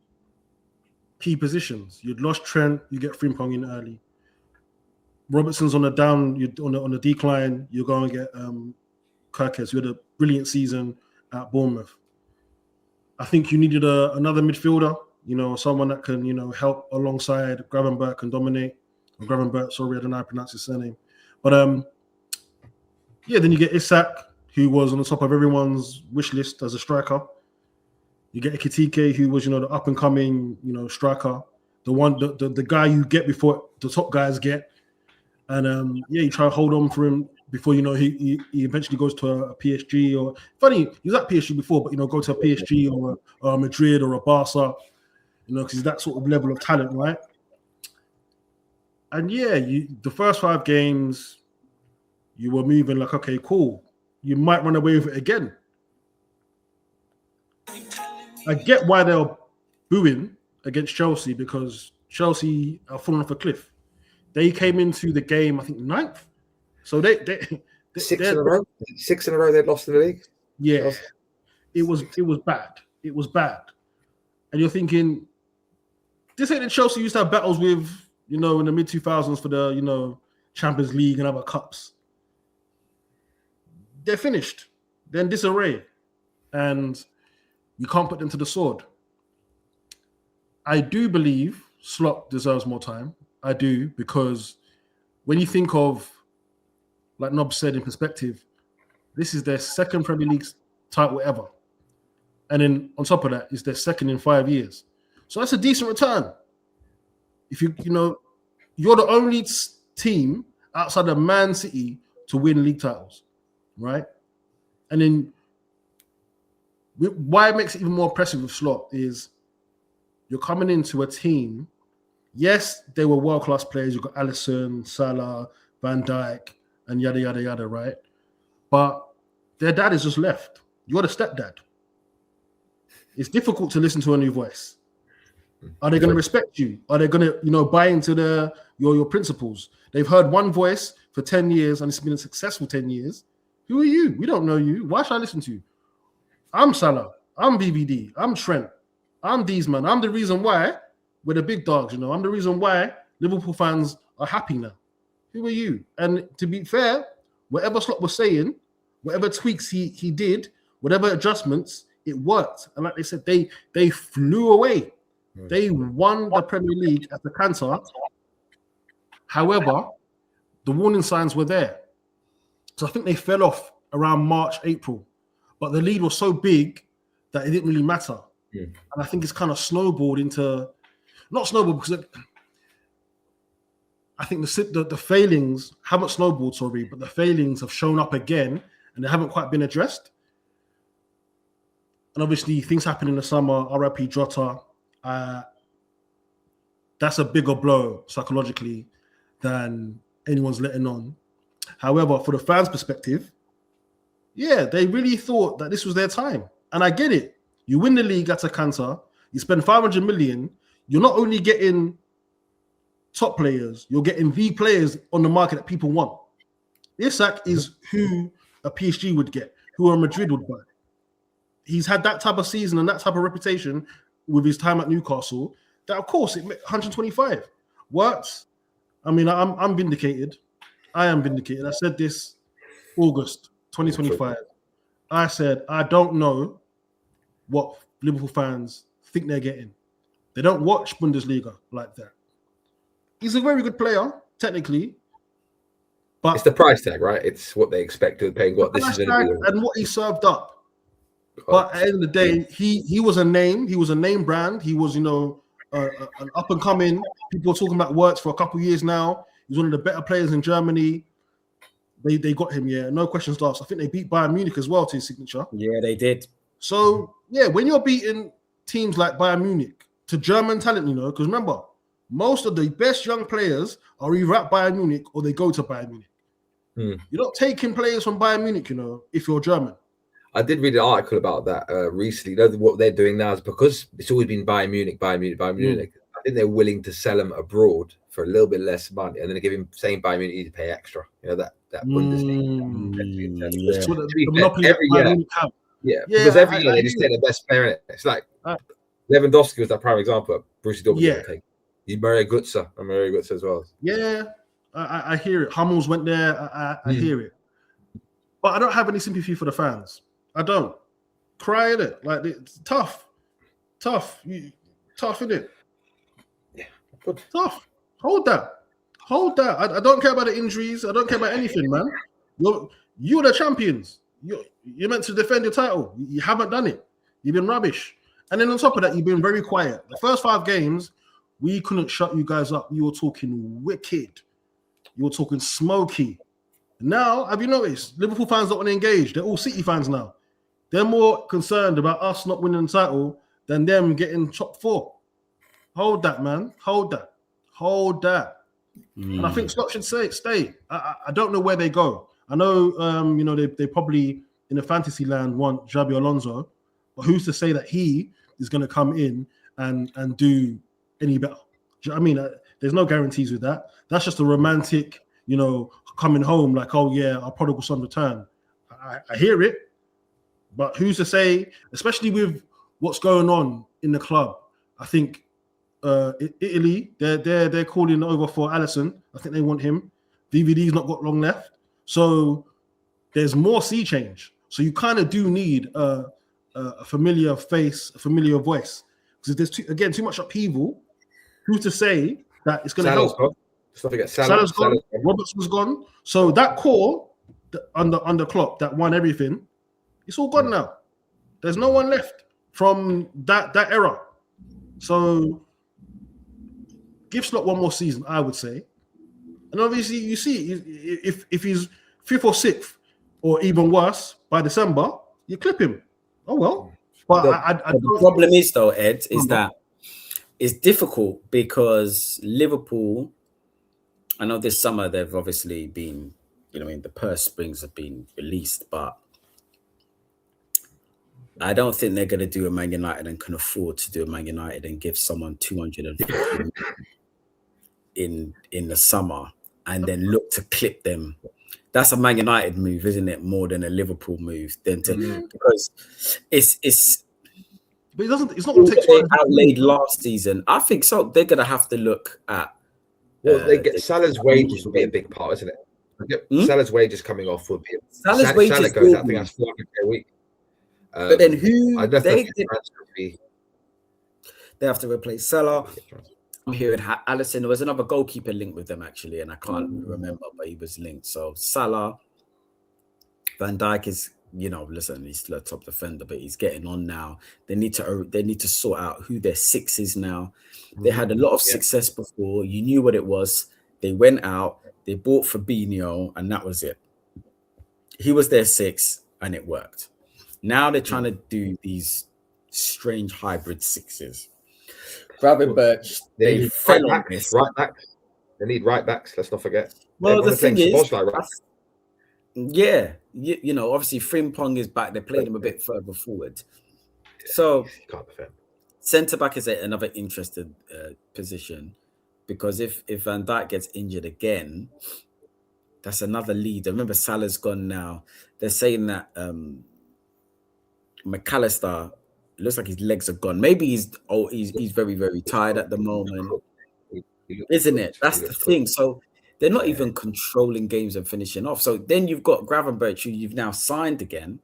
key positions. You'd lost Trent, you get Frimpong in early. Robertson's on the down, on the decline. You're going to get Kirkes. You had a brilliant season at Bournemouth. I think you needed another midfielder, someone that can, help alongside Gravenberch and dominate. Or Gravenberch, sorry, I don't know how to pronounce his surname. But then you get Isak, who was on the top of everyone's wish list as a striker. You get Ekitike, who was, the up and coming, striker, the guy you get before the top guys get. And you try to hold on for him before he eventually goes to a PSG or funny. He was at PSG before, but go to a PSG or a Madrid or a Barca, because he's that sort of level of talent, right? And the first 5 games, you were moving like, okay, cool. You might run away with it again. I get why they're booing against Chelsea, because Chelsea are falling off a cliff. They came into the game, I think, 9th. So they 6 in a row. 6 in a row they'd lost in the league. Yeah, it was bad. It was bad. And you're thinking, this ain't the Chelsea used to have battles with, in the mid 2000s for the Champions League and other cups. They're finished. They're in disarray, and you can't put them to the sword. I do believe Slot deserves more time. I do, because when you think of, like Nob said, in perspective, this is their second Premier League title ever. And then on top of that, it's their second in 5 years. So that's a decent return. If you're the only team outside of Man City to win league titles, right? And then why it makes it even more impressive with Slot is you're coming into a team. Yes, they were world-class players. You've got Alisson, Salah, Van Dijk, and yada, yada, yada, right? But their dad is just left. You're the stepdad. It's difficult to listen to a new voice. Are they going to respect you? Are they going to, buy into your principles? They've heard one voice for 10 years, and it's been a successful 10 years. Who are you? We don't know you. Why should I listen to you? I'm Salah. I'm VVD. I'm Trent. I'm these man. I'm the reason why we're the big dogs, I'm the reason why Liverpool fans are happy now. Who are you? And to be fair, whatever Slot was saying, whatever tweaks he did, whatever adjustments, it worked. And like they said, they flew away. They won the Premier League at the canter. However, the warning signs were there. So I think they fell off around March, April. But the lead was so big that it didn't really matter. Yeah. And I think it's kind of snowballed into... Not snowballed, because I think the failings haven't snowballed, but the failings have shown up again and they haven't quite been addressed. And obviously, things happen in the summer. RIP Jota. That's a bigger blow psychologically than anyone's letting on. However, for the fans' perspective, they really thought that this was their time. And I get it. You win the league at a canter, you spend 500 million, you're not only getting top players, you're getting the players on the market that people want. Isak is who a PSG would get, who a Madrid would buy. He's had that type of season and that type of reputation with his time at Newcastle that, of course, 125 works. I mean, I'm vindicated. I am vindicated. I said this August 2025. I said, I don't know what Liverpool fans think they're getting. They don't watch Bundesliga like that. He's a very good player, technically. But it's the price tag, right? It's what they expect to pay. What this is and what he served up. But at the end of the day, he was a name. He was a name brand. He was, an up and coming. People were talking about Wirtz for a couple of years now. He's one of the better players in Germany. They got him, no questions asked. I think they beat Bayern Munich as well to his signature. Yeah, they did. So, when you're beating teams like Bayern Munich to German talent, because remember, most of the best young players are either at Bayern Munich or they go to Bayern Munich. You're not taking players from Bayern Munich, if you're German. I did read an article about that recently. What they're doing now is because it's always been Bayern Munich. I think they're willing to sell them abroad for a little bit less money, and then give him same Bayern Munich to pay extra. You know that Bundesliga. Yeah. To be fair, monopoly every that Bayern year, Munich have. because every year I they just hear take the best player in it. It's like Uh, Lewandowski was that prime example. Bruce Dortmund Yeah. didn't take. Mario Götze as well. Yeah, I hear it. Hummels went there. I hear it. But I don't have any sympathy for the fans. I don't. Cry in it. Like, it's tough. Tough, innit? Yeah, good. Tough. Hold that. I don't care about the injuries. I don't care about anything, man. You're the champions. You're meant to defend your title. You haven't done it. You've been rubbish. And then on top of that, you've been very quiet. The first 5 games, we couldn't shut you guys up. You were talking wicked. You were talking smoky. Now, have you noticed? Liverpool fans don't want to engage. They're all City fans now. They're more concerned about us not winning the title than them getting top 4. Hold that, man. Hold that. And I think Slot should stay. I don't know where they go. I know, they probably in the fantasy land want Xabi Alonso, but who's to say that he is going to come in and do any better? Do you know what I mean? There's no guarantees with that. That's just a romantic, coming home like, oh yeah, our prodigal son return. I hear it, but who's to say, especially with what's going on in the club? I think Italy, they're calling over for Alisson. I think they want him. VVD's not got long left, so there's more sea change. So you kind of do need a familiar face, a familiar voice, because if there's too much upheaval, who's to say that it's going to help? Gone. Let's not forget Salah's gone. Robertson's gone. So that core under Klopp that won everything, it's all gone now. There's no one left from that era. So give Slot one more season, I would say. And obviously, you see, if he's 5th or 6th, or even worse, by December, you clip him. Oh, well. But the problem is, though, Ed, is that it's difficult because Liverpool, I know this summer they've obviously been, the purse strings have been released, but I don't think they're going to do a Man United and can afford to do a Man United and give someone 250 in the summer and then look to clip them. That's a Man United move, isn't it? More than a Liverpool move, because it's. But it's not going to take. They outlaid last season. I think so. They're going to have to look at. Well, they get Salah's wages will be a big part, isn't it? Salah's wages coming off would be. Salah's wages Salah goes, I think that's 400 a week. But then who they have to replace Salah. I'm hearing Alisson. There was another goalkeeper linked with them actually, and I can't remember, but he was linked. So Salah, Van Dijk is, listen, he's still a top defender, but he's getting on now. They need to sort out who their 6 is now. They had a lot of success before. You knew what it was. They went out. They bought Fabinho, and that was it. He was their 6, and it worked. Now they're trying to do these strange hybrid 6s. Gravenberch, they fell on this. Right backs. They need right backs. Let's not forget. Well, the thing is, obviously Frimpong is back. They played him a bit further forward. So centre back is another interesting position, because if Van Dijk gets injured again, that's another leader. Remember, Salah's gone now. They're saying that McAllister, it looks like his legs are gone. Maybe he's very, very tired at the moment, isn't it? That's the thing. So they're not even controlling games and finishing off. So then you've got Gravenberch, who you've now signed again,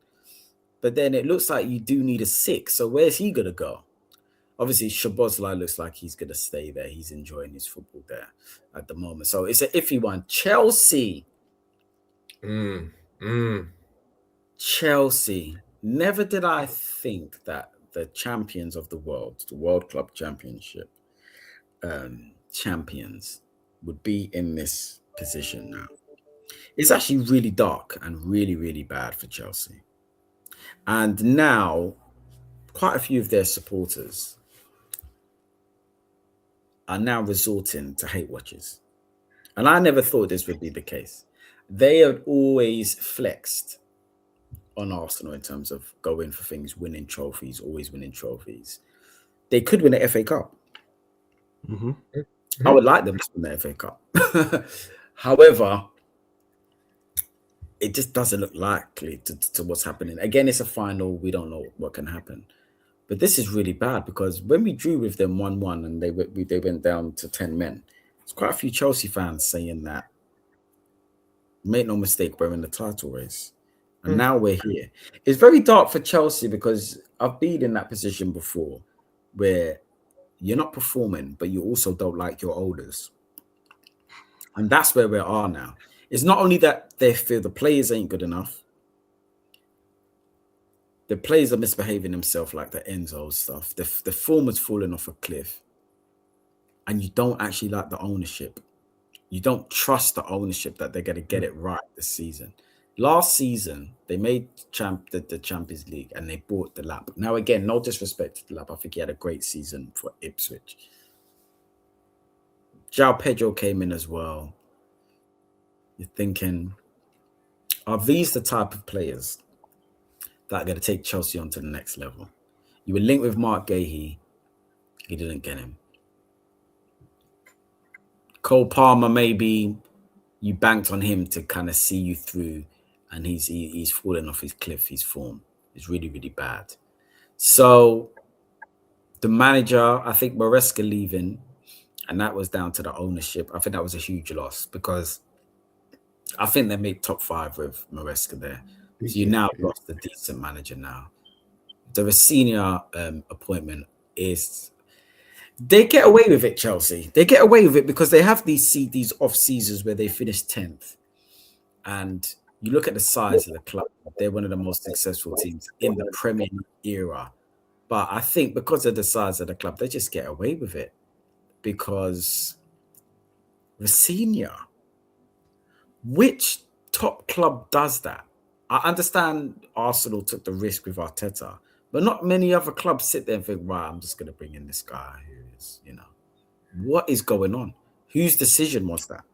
but then it looks like you do need a 6. So where's he gonna go? Obviously, Szoboszlai looks like he's gonna stay there. He's enjoying his football there at the moment. So it's an iffy one. Chelsea. Chelsea. Never did I think that the champions of the World Club Championship champions would be in this position now. It's actually really dark and really, really bad for Chelsea. And now quite a few of their supporters are now resorting to hate watches. And I never thought this would be the case. They had always flexed on Arsenal in terms of going for things, winning trophies, always winning trophies. They could win the FA Cup. I would like them to win the FA Cup. However, it just doesn't look likely to what's happening. Again, it's a final. We don't know what can happen. But this is really bad because when we drew with them 1-1 and they went down to 10 men, there's quite a few Chelsea fans saying that, make no mistake, we're in the title race. And now we're here. It's very dark for Chelsea because I've been in that position before where you're not performing, but you also don't like your owners. And that's where we are now. It's not only that they feel the players ain't good enough. The players are misbehaving themselves like the Enzo stuff. The form has fallen off a cliff. And you don't actually like the ownership. You don't trust the ownership that they're going to get it right this season. Last season, they made the Champions League and they bought the lap. Now, again, no disrespect to the lap. I think he had a great season for Ipswich. João Pedro came in as well. You're thinking, are these the type of players that are going to take Chelsea on to the next level? You were linked with Mark Gahey. He didn't get him. Cole Palmer, maybe you banked on him to kind of see you through, and he's fallen off his cliff. His form is really, really bad. So the manager, I think Maresca leaving, and that was down to the ownership. I think that was a huge loss because I think they made top 5 with Maresca there. So you now lost a decent manager now. The senior appointment is... They get away with it, Chelsea. They get away with it because they have these off seasons where they finish 10th. And you look at the size of the club, they're one of the most successful teams in the Premier League era. But I think because of the size of the club, they just get away with it. Because the senior, which top club does that? I understand Arsenal took the risk with Arteta, but not many other clubs sit there and think, right, I'm just going to bring in this guy who is, what is going on? Whose decision was that?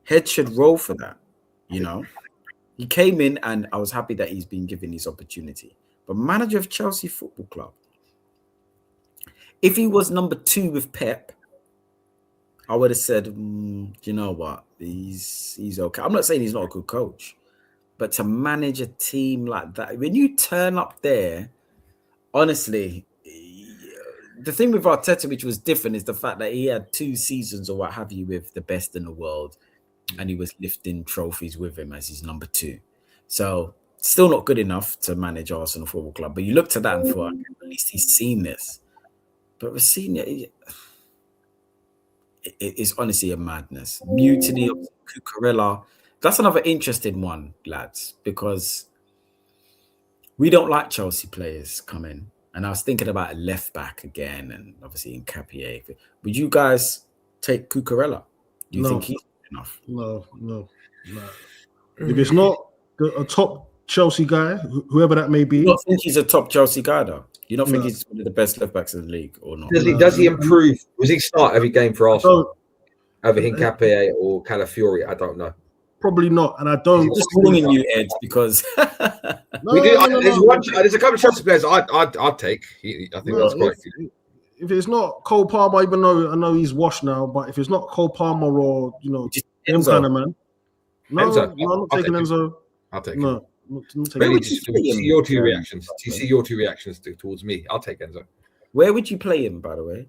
Head should roll for that, He came in and I was happy that he's been given his opportunity. But manager of Chelsea Football Club, if he was number 2 with Pep, I would have said, you know what, he's okay. I'm not saying he's not a good coach, but to manage a team like that, when you turn up there, honestly, the thing with Arteta, which was different, is the fact that he had 2 seasons or what have you with the best in the world, and he was lifting trophies with him as his number 2. So still not good enough to manage Arsenal Football Club. But you looked at that and thought, at least he's seen this. But the senior, it's honestly a madness. Mutiny of Cucurella. That's another interesting one, lads, because we don't like Chelsea players come in. And I was thinking about a left back again, and obviously in Capier. Would you guys take Cucurella? Do you think he's good enough? No. If it's not a top Chelsea guy, whoever that may be. You don't think he's a top Chelsea guy, though? You don't think he's one of the best left backs in the league, or not? Does he improve? Does he start every game for Arsenal? Over Hincapié or Calafiori? I don't know. Probably not, and I don't. I'm just warning you, Ed, because there's a couple of Chelsea players I'd take. I think that's quite. If it's not Cole Palmer, even though I know he's washed now, but if it's not Cole Palmer or him kind of man, I'm not taking Enzo. I'll take him. No, Do you see your 2 reactions? Do you see your 2 reactions towards me? I'll take Enzo. Where would you play him, by the way?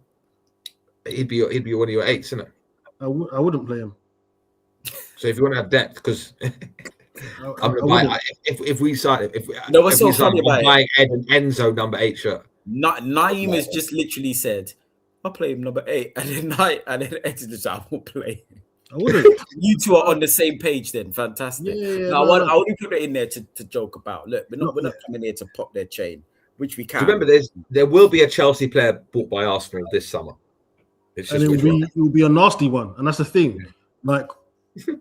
He'd be one of your 8s, isn't it? I wouldn't play him. So if you want to have depth, because if we sign, what's so funny about it? Buying Enzo number 8 shirt. Naeem has just literally said, "I'll play him number 8," and then Ed said, "I won't play him." I wouldn't. You 2 are on the same page then. Fantastic. I only put it in there to joke about. Look, we're not coming here to pop their chain, which we can. Remember, there will be a Chelsea player bought by Arsenal this summer. And it will be a nasty one, and that's the thing. Like,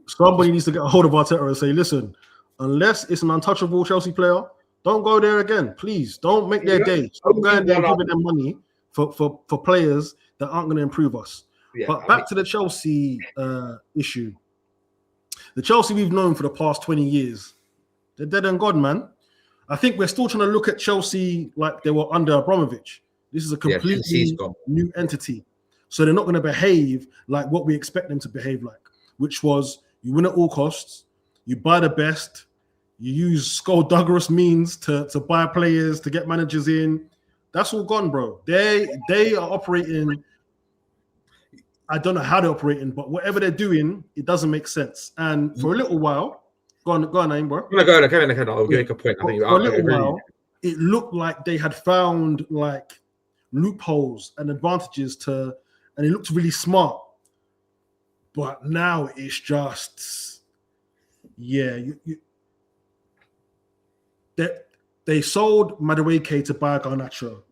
somebody needs to get a hold of Arteta and say, listen, unless it's an untouchable Chelsea player, don't go there again. Please, don't make their day. Stop going there and giving them money for players that aren't going to improve us. Yeah, but back to the Chelsea issue. The Chelsea we've known for the past 20 years, they're dead and gone, man. I think we're still trying to look at Chelsea like they were under Abramovich. This is a completely new entity. So they're not going to behave like what we expect them to behave like, which was you win at all costs, you buy the best, you use skullduggerous means to buy players, to get managers in. That's all gone, bro. They are operating. I don't know how they're operating, but whatever they're doing, it doesn't make sense. And for a little while, go on, Aim, bro. I'll make a point. I think For a little while, it looked like they had found like loopholes and advantages and it looked really smart. But now it's just, they sold Madueke to buy Garnacho.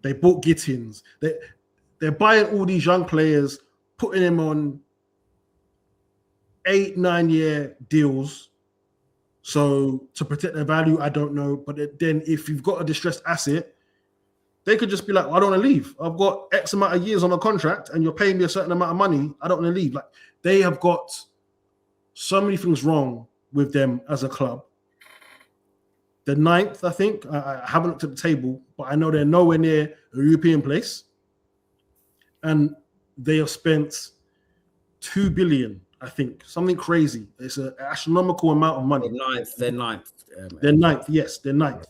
They bought Gittins. They're buying all these young players, putting them on 8-9 year deals. So to protect their value, I don't know. But then if you've got a distressed asset, they could just be like, I don't want to leave. I've got X amount of years on a contract and you're paying me a certain amount of money. I don't want to leave. Like, they have got so many things wrong with them as a club. The 9th, I think. I haven't looked at the table, but I know they're nowhere near a European place. And they have spent 2 billion, I think, something crazy. It's an astronomical amount of money. They're ninth. They're 9th, yes, they're 9th.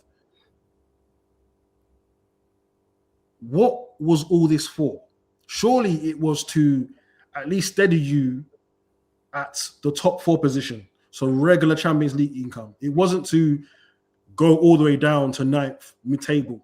What was all this for? Surely it was to at least steady you at the top 4 position. So regular Champions League income. It wasn't to go all the way down to 9th, mid-table.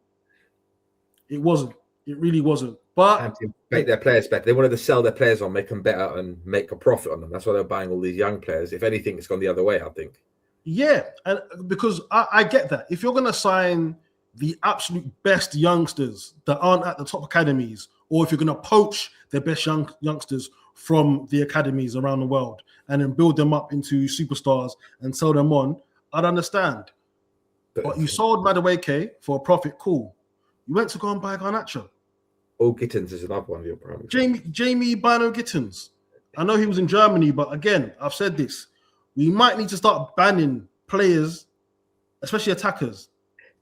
It wasn't. It really wasn't. But and to make their players better. They wanted to sell their players on, make them better, and make a profit on them. That's why they're buying all these young players. If anything, it's gone the other way, I think. Yeah, and because I get that. If you're going to sign the absolute best youngsters that aren't at the top academies, or if you're going to poach the best youngsters from the academies around the world and then build them up into superstars and sell them on, I'd understand. But you sold Madueke for a profit, cool. You went to go and buy Garnacho. All Gittins is another one of your problems. Jamie Bino Gittins. I know he was in Germany, but again, I've said this. We might need to start banning players, especially attackers,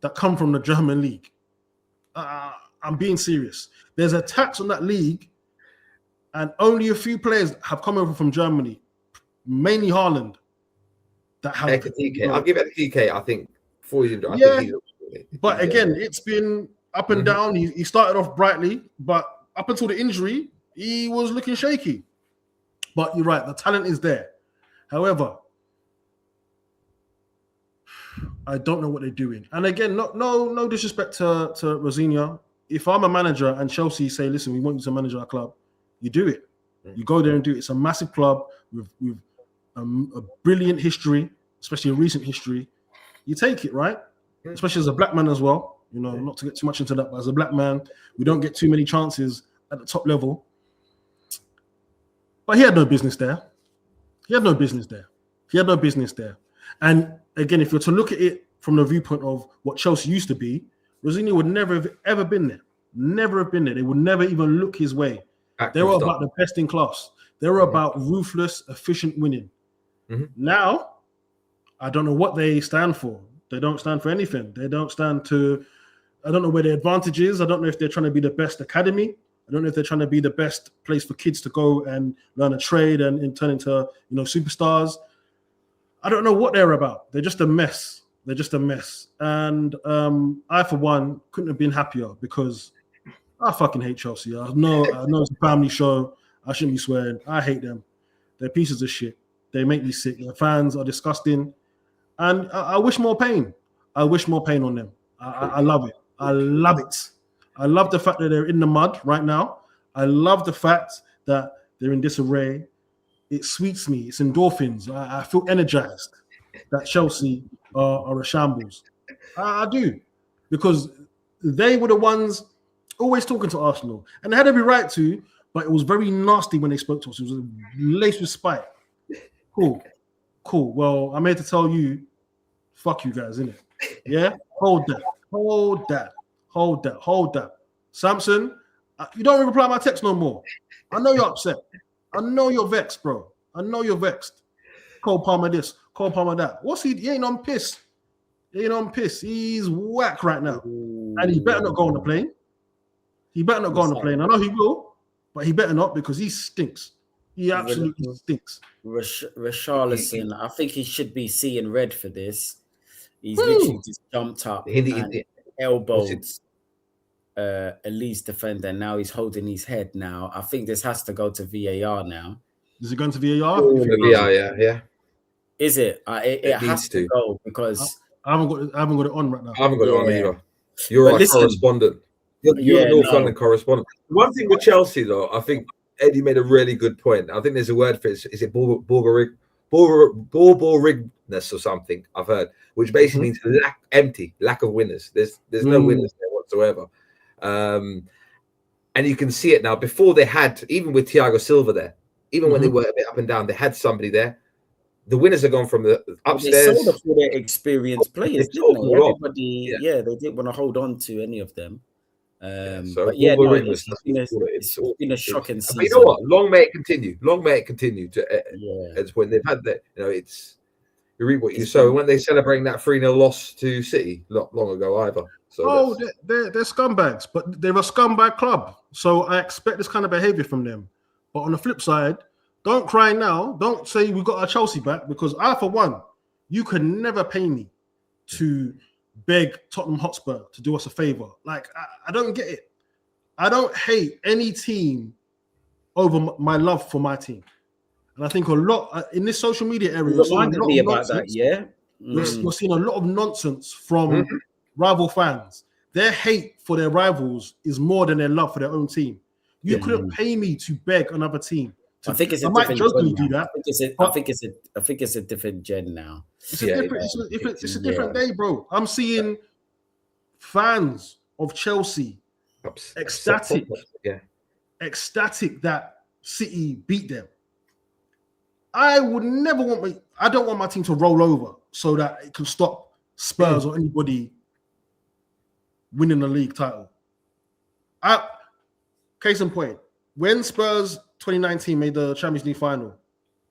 that come from the German league. I'm being serious. There's a tax on that league, and only a few players have come over from Germany, mainly Haaland. That have. I'll give it to DK. I think before he's injured. Yeah, but again, it's been up and down. He started off brightly, but up until the injury, he was looking shaky. But you're right, the talent is there. However, I don't know what they're doing. And again, no disrespect to Rosinia. If I'm a manager and Chelsea say, listen, we want you to manage our club, you do it. You go there and do it. It's a massive club with a brilliant history, especially a recent history. You take it, right? Especially as a black man as well. You know, not to get too much into that, but as a black man, we don't get too many chances at the top level. But he had no business there. And again, if you're to look at it from the viewpoint of what Chelsea used to be, Rosinia would never have ever been there. Never have been there. They would never even look his way. They were about the best in class. They were about ruthless, efficient winning. Now, I don't know what they stand for. They don't stand for anything. They don't stand to... I don't know where their advantage is. I don't know if they're trying to be the best academy. I don't know if they're trying to be the best place for kids to go and learn a trade and turn into, superstars. I don't know what they're about. They're just a mess. And I, for one, couldn't have been happier because I fucking hate Chelsea. I know it's a family show. I shouldn't be swearing. I hate them. They're pieces of shit. They make me sick. Their fans are disgusting. And I wish more pain. I wish more pain on them. I love it. I love it. I love the fact that they're in the mud right now. I love the fact that they're in disarray. It sweets me. It's endorphins. I feel energized that Chelsea are a shambles. I do. Because they were the ones always talking to Arsenal. And they had every right to, but it was very nasty when they spoke to us. It was laced with spite. Cool. Well, I'm here to tell you, fuck you guys, innit? Yeah? Hold that. Samson, you don't even reply to my text no more. I know you're upset. I know you're vexed, bro. Cole Palmer this, Cole Palmer that. What's he? He ain't on piss. He's whack right now. And he better not go on the plane. I know he will. but he better not because he stinks. He absolutely stinks. Richarlison, I think he should be seeing red for this. He's literally just jumped up and elbowed Elise defender. Now he's holding his head now. I think this has to go to VAR now. Is it going to VAR? VAR, yeah. Is it? It has to go because I haven't got it on right now. I haven't got it on either. You're our correspondent. You're the North London correspondent. One thing with Chelsea, though, I think Eddie made a really good point. I think there's a word for it. Is it Borgerigness or something? I've heard, which basically means lack of winners. There's no winners there whatsoever. And you can see it now. Before they had, even with Thiago Silva there, even when they were a bit up and down, they had somebody there. The winners are gone from the upstairs. They sold for their experienced players, didn't they? Everybody, they didn't want to hold on to any of them. It's been a shocking season. But you know what? Long may it continue. Long may it continue to when they've had that. You know, you read what you sow. When they celebrating that 3-0 loss to City not long ago either. So they're scumbags, but they're a scumbag club. So I expect this kind of behavior from them. But on the flip side, don't cry now. Don't say we got our Chelsea back because I, for one, you can never pay me to beg Tottenham Hotspur to do us a favor. Like, I don't get it. I don't hate any team over my love for my team. And I think a lot in this social media area, you're seeing a lot of nonsense from rival fans. Their hate for their rivals is more than their love for their own team. You couldn't pay me to beg another team. I think it's a different gen now. I think it's a different gen now. It's a different day, bro. I'm seeing fans of Chelsea ecstatic that City beat them. I would never I don't want my team to roll over so that it can stop Spurs or anybody winning the league title. Case in point, when Spurs 2019 made the Champions League final,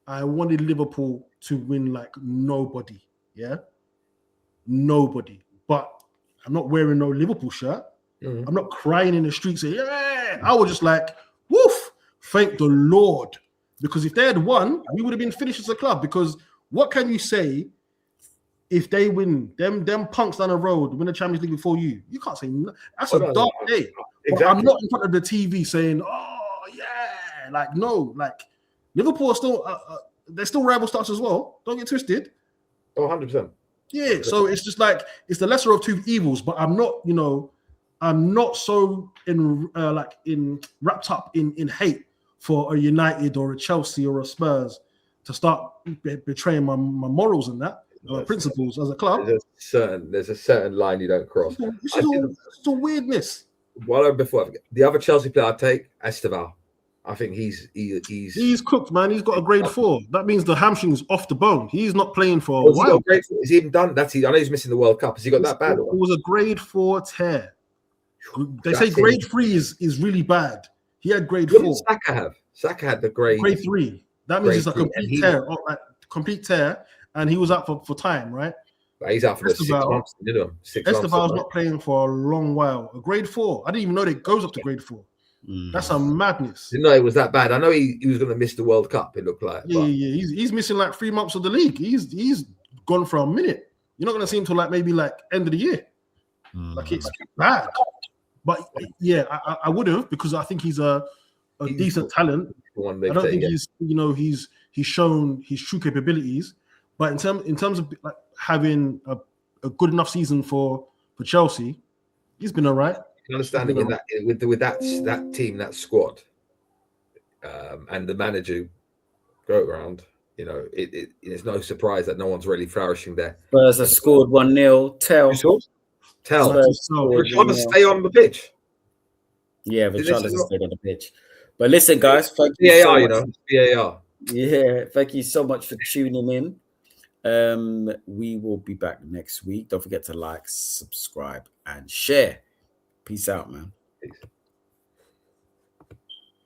I wanted Liverpool to win like nobody. Yeah? Nobody. But I'm not wearing no Liverpool shirt. I'm not crying in the streets saying, yeah. I was just like, woof, thank the Lord. Because if they had won, we would have been finished as a club. Because what can you say if they win? Them punks down the road win the Champions League before you. You can't say no. That's a dark day. Exactly. I'm not in front of the TV saying, oh, yeah. Like, no. Like, Liverpool are still, they're still rival stars as well. Don't get twisted. Oh, 100%. Yeah, so it's just like, it's the lesser of two evils. But I'm not, I'm not so wrapped up in hate for a United or a Chelsea or a Spurs to start betraying my morals and that principles as a club. There's a certain line you don't cross. It's a weirdness. Before the other Chelsea player I take, Esteval. I think he's cooked, man. He's got a grade 4. That means the hamstring's off the bone. He's not playing for a while. He's even done that. I know he's missing the World Cup. Has he got that bad? It was a grade 4 tear. They say grade 3 is really bad. He had grade 4. What did Saka have? Saka had the grade 3. That means it's a complete tear, and he was out for time, right? But he's out for 6 months. Esteval's not playing for a long while. A grade 4. I didn't even know that it goes up to grade 4. That's a madness. Didn't know it was that bad. I know he was going to miss the World Cup. It looked like. Yeah. He's missing like 3 months of the league. He's gone for a minute. You're not going to see him till like maybe like end of the year. Like it's bad. But yeah, I would have because I think he's a decent talent. I don't think he's shown his true capabilities. But in terms of like having a good enough season for Chelsea, he's been all right. Understanding in that with that team, that squad, and the manager go around, it's no surprise that no one's really flourishing there. Spurs have scored 1-0. Tell. Richarlison stay on the pitch. Yeah, Richarlison stayed on the pitch. But listen, guys, thank you so much. VAR. Yeah, thank you so much for tuning in. We will be back next week. Don't forget to like, subscribe, and share. Peace out, man. Peace.